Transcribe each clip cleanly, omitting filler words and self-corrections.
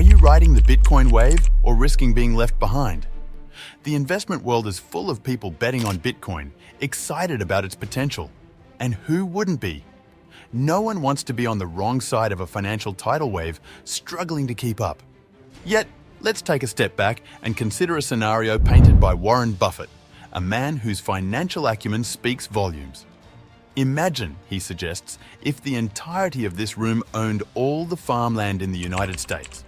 you riding the Bitcoin wave or risking being left behind? The investment world is full of people betting on Bitcoin, excited about its potential. And who wouldn't be? No one wants to be on the wrong side of a financial tidal wave, struggling to keep up. Yet, let's take a step back and consider a scenario painted by Warren Buffett, a man whose financial acumen speaks volumes. Imagine, he suggests, if the entirety of this room owned all the farmland in the United States.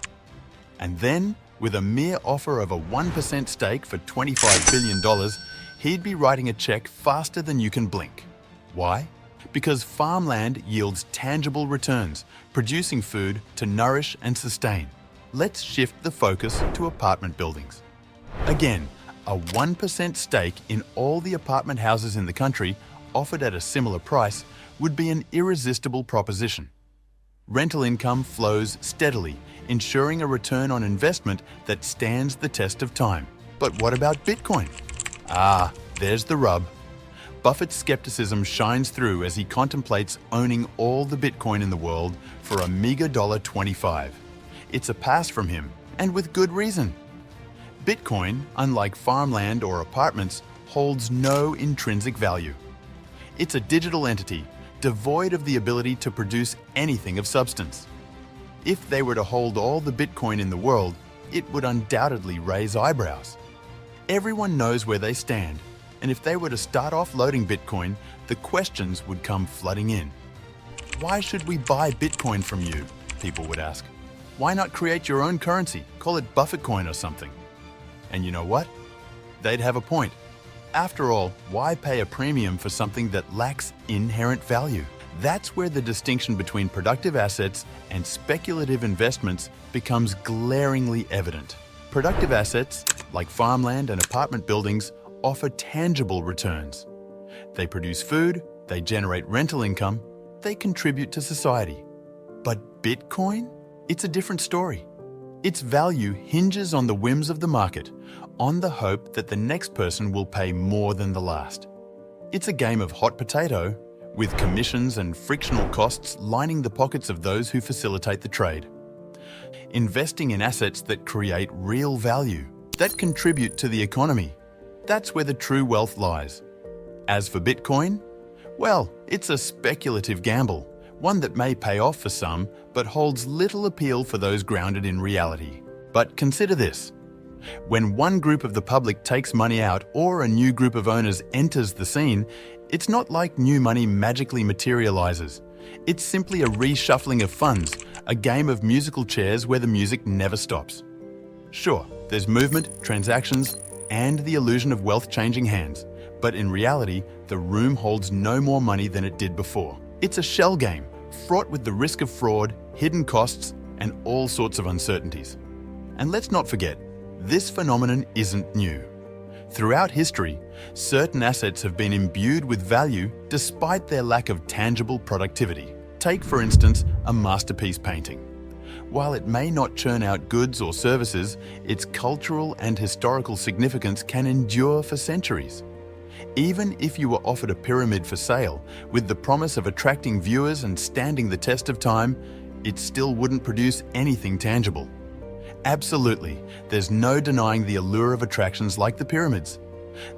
And then, with a mere offer of a 1% stake for $25 billion, he'd be writing a check faster than you can blink. Why? Because farmland yields tangible returns, producing food to nourish and sustain. Let's shift the focus to apartment buildings. Again, a 1% stake in all the apartment houses in the country, offered at a similar price, would be an irresistible proposition. Rental income flows steadily, ensuring a return on investment that stands the test of time. But what about Bitcoin? There's the rub. Buffett's skepticism shines through as he contemplates owning all the Bitcoin in the world for a meager $25. It's a pass from him, and with good reason. Bitcoin, unlike farmland or apartments, holds no intrinsic value. It's a digital entity, devoid of the ability to produce anything of substance. If they were to hold all the Bitcoin in the world, it would undoubtedly raise eyebrows. Everyone knows where they stand, and if they were to start offloading Bitcoin, the questions would come flooding in. Why should we buy Bitcoin from you? People would ask. Why not create your own currency? Call it Buffett coin or something. And you know what? They'd have a point. After all, why pay a premium for something that lacks inherent value? That's where the distinction between productive assets and speculative investments becomes glaringly evident. Productive assets, like farmland and apartment buildings, offer tangible returns. They produce food, they generate rental income, they contribute to society. But Bitcoin? It's a different story. Its value hinges on the whims of the market, on the hope that the next person will pay more than the last. It's a game of hot potato, with commissions and frictional costs lining the pockets of those who facilitate the trade. Investing in assets that create real value, that contribute to the economy, that's where the true wealth lies. As for Bitcoin, well, it's a speculative gamble, one that may pay off for some, but holds little appeal for those grounded in reality. But consider this. When one group of the public takes money out or a new group of owners enters the scene, it's not like new money magically materializes. It's simply a reshuffling of funds, a game of musical chairs where the music never stops. Sure, there's movement, transactions, and the illusion of wealth changing hands, but in reality, the room holds no more money than it did before. It's a shell game, fraught with the risk of fraud, hidden costs, and all sorts of uncertainties. And let's not forget, this phenomenon isn't new. Throughout history, certain assets have been imbued with value despite their lack of tangible productivity. Take, for instance, a masterpiece painting. While it may not churn out goods or services, its cultural and historical significance can endure for centuries. Even if you were offered a pyramid for sale, with the promise of attracting viewers and standing the test of time, it still wouldn't produce anything tangible. Absolutely, there's no denying the allure of attractions like the pyramids.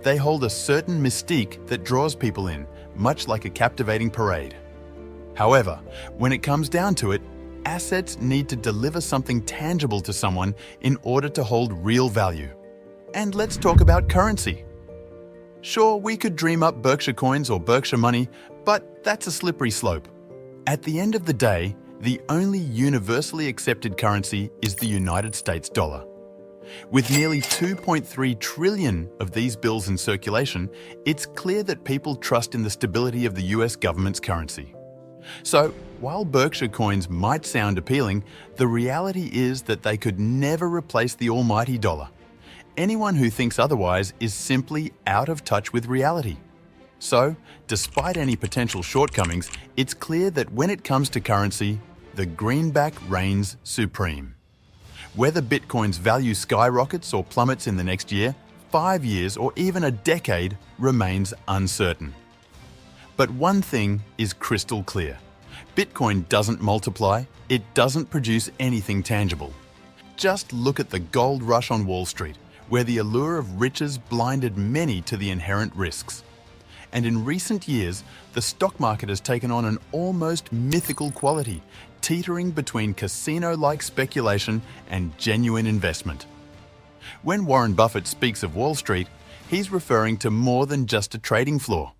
They hold a certain mystique that draws people in, much like a captivating parade. However, when it comes down to it, assets need to deliver something tangible to someone in order to hold real value. And let's talk about currency. Sure, we could dream up Berkshire coins or Berkshire money, but that's a slippery slope. At the end of the day, the only universally accepted currency is the United States dollar. With nearly 2.3 trillion of these bills in circulation, it's clear that people trust in the stability of the US government's currency. So, while Berkshire coins might sound appealing, the reality is that they could never replace the almighty dollar. Anyone who thinks otherwise is simply out of touch with reality. So, despite any potential shortcomings, it's clear that when it comes to currency, the greenback reigns supreme. Whether Bitcoin's value skyrockets or plummets in the next year, 5 years, or even a decade remains uncertain. But one thing is crystal clear. Bitcoin doesn't multiply, it doesn't produce anything tangible. Just look at the gold rush on Wall Street, where the allure of riches blinded many to the inherent risks. And in recent years, the stock market has taken on an almost mythical quality, teetering between casino-like speculation and genuine investment. When Warren Buffett speaks of Wall Street, he's referring to more than just a trading floor.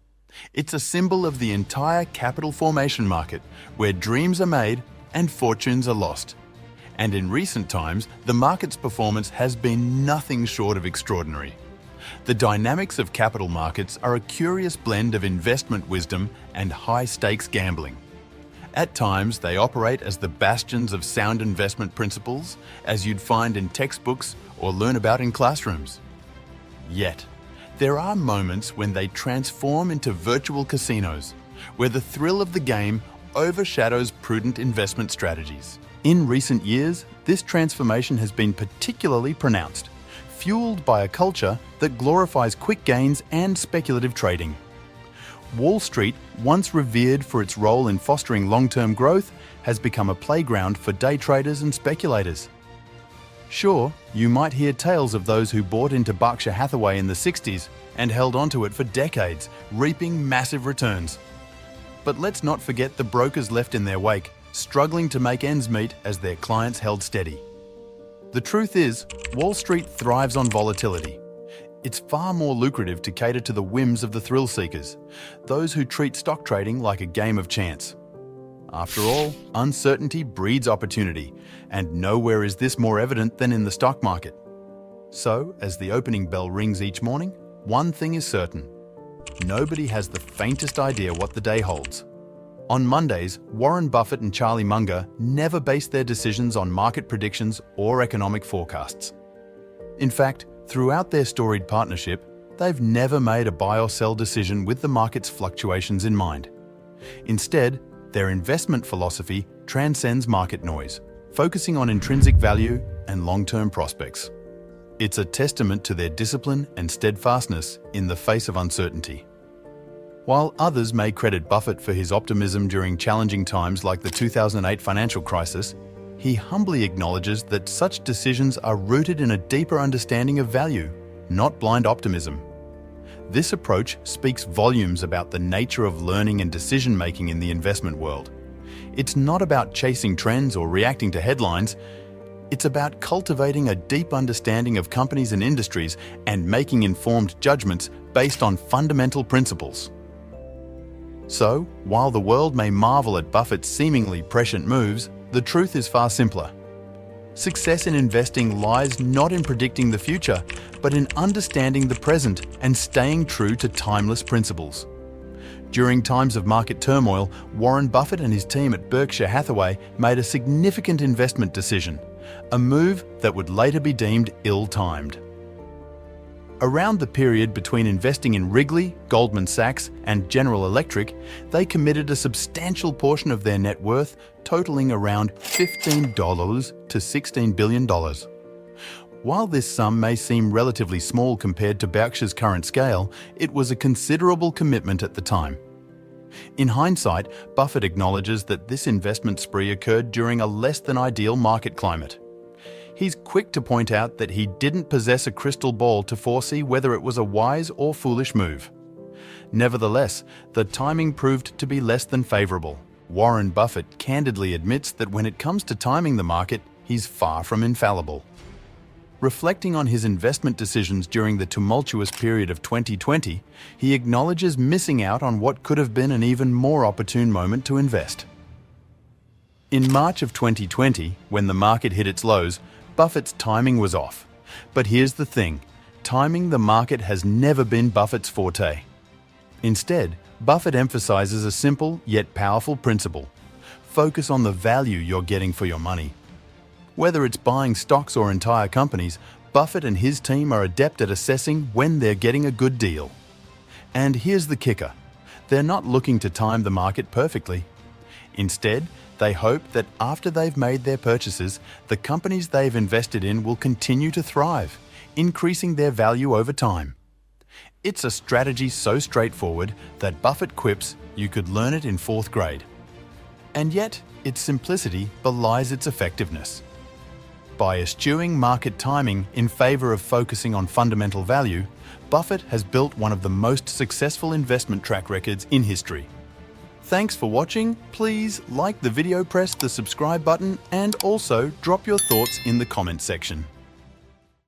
It's a symbol of the entire capital formation market, where dreams are made and fortunes are lost. And in recent times, the market's performance has been nothing short of extraordinary. The dynamics of capital markets are a curious blend of investment wisdom and high-stakes gambling. At times, they operate as the bastions of sound investment principles, as you'd find in textbooks or learn about in classrooms. Yet, there are moments when they transform into virtual casinos, where the thrill of the game overshadows prudent investment strategies. In recent years, this transformation has been particularly pronounced, fueled by a culture that glorifies quick gains and speculative trading. Wall Street, once revered for its role in fostering long-term growth, has become a playground for day traders and speculators. Sure, you might hear tales of those who bought into Berkshire Hathaway in the 60s and held onto it for decades, reaping massive returns. But let's not forget the brokers left in their wake, struggling to make ends meet as their clients held steady. The truth is, Wall Street thrives on volatility. It's far more lucrative to cater to the whims of the thrill seekers, those who treat stock trading like a game of chance. After all, uncertainty breeds opportunity, and nowhere is this more evident than in the stock market. So, as the opening bell rings each morning, one thing is certain: nobody has the faintest idea what the day holds. On Mondays, Warren Buffett and Charlie Munger never base their decisions on market predictions or economic forecasts. In fact, throughout their storied partnership, they've never made a buy or sell decision with the market's fluctuations in mind. Instead, their investment philosophy transcends market noise, focusing on intrinsic value and long-term prospects. It's a testament to their discipline and steadfastness in the face of uncertainty. While others may credit Buffett for his optimism during challenging times like the 2008 financial crisis, he humbly acknowledges that such decisions are rooted in a deeper understanding of value, not blind optimism. This approach speaks volumes about the nature of learning and decision-making in the investment world. It's not about chasing trends or reacting to headlines. It's about cultivating a deep understanding of companies and industries and making informed judgments based on fundamental principles. So, while the world may marvel at Buffett's seemingly prescient moves, the truth is far simpler. Success in investing lies not in predicting the future, but in understanding the present and staying true to timeless principles. During times of market turmoil, Warren Buffett and his team at Berkshire Hathaway made a significant investment decision, a move that would later be deemed ill-timed. Around the period between investing in Wrigley, Goldman Sachs, and General Electric, they committed a substantial portion of their net worth, totaling around $15 to $16 billion. While this sum may seem relatively small compared to Berkshire's current scale, it was a considerable commitment at the time. In hindsight, Buffett acknowledges that this investment spree occurred during a less than ideal market climate. He's quick to point out that he didn't possess a crystal ball to foresee whether it was a wise or foolish move. Nevertheless, the timing proved to be less than favorable. Warren Buffett candidly admits that when it comes to timing the market, he's far from infallible. Reflecting on his investment decisions during the tumultuous period of 2020, he acknowledges missing out on what could have been an even more opportune moment to invest. In March of 2020, when the market hit its lows, Buffett's timing was off. But here's the thing: timing the market has never been Buffett's forte. Instead, Buffett emphasizes a simple yet powerful principle: focus on the value you're getting for your money. Whether it's buying stocks or entire companies, Buffett and his team are adept at assessing when they're getting a good deal. And here's the kicker: they're not looking to time the market perfectly. Instead, they hope that after they've made their purchases, the companies they've invested in will continue to thrive, increasing their value over time. It's a strategy so straightforward that Buffett quips you could learn it in 4th grade. And yet, its simplicity belies its effectiveness. By eschewing market timing in favor of focusing on fundamental value, Buffett has built one of the most successful investment track records in history. Thanks for watching. Please like the video, press the subscribe button, and also drop your thoughts in the comment section.